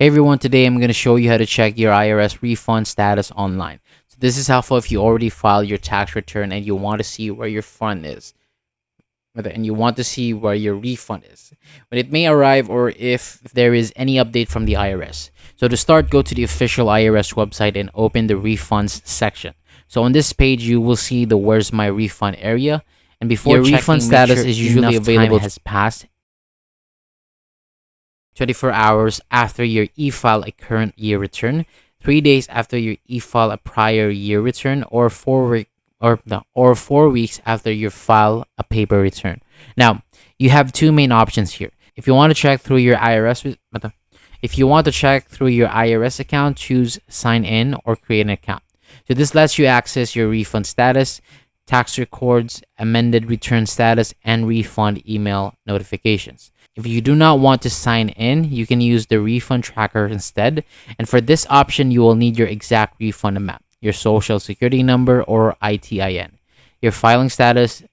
Hey everyone, today I'm going to show you how to check your IRS refund status online. So this is helpful if you already filed your tax return and you want to see where your fund is. And you want to see where your refund is, when it may arrive, or if there is any update from the IRS. So to start, go to the official IRS website and open the refunds section. So on this page, you will see the Where's My Refund area. And before your checking, refund make status sure is usually enough available time has passed 24 hours after your e-file a current year return, 3 days after your e-file a prior year return, or 4 weeks after you file a paper return. Now, you have two main options here. If you want to check through your IRS account, choose sign in or create an account. So this lets you access your refund status, tax records, amended return status, and refund email notifications. If you do not want to sign in, you can use the refund tracker instead. And for this option, you will need your exact refund amount, your social security number or ITIN, your filing status,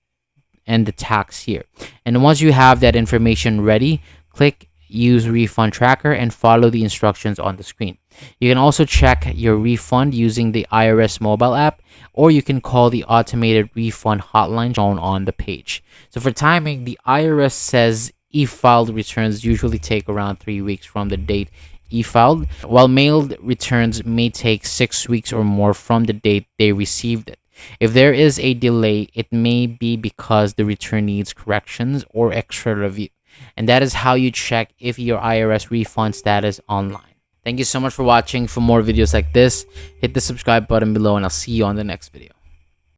and the tax year. And once you have that information ready, click Use Refund Tracker and follow the instructions on the screen. You can also check your refund using the IRS mobile app, or you can call the automated refund hotline shown on the page. So for timing, the IRS says e-filed returns usually take around 3 weeks from the date e-filed, while mailed returns may take 6 weeks or more from the date they received it. If there is a delay, it may be because the return needs corrections or extra review. And that is how you check if your IRS refund status online. Thank you so much for watching. For more videos like this, hit the subscribe button below and I'll see you on the next video.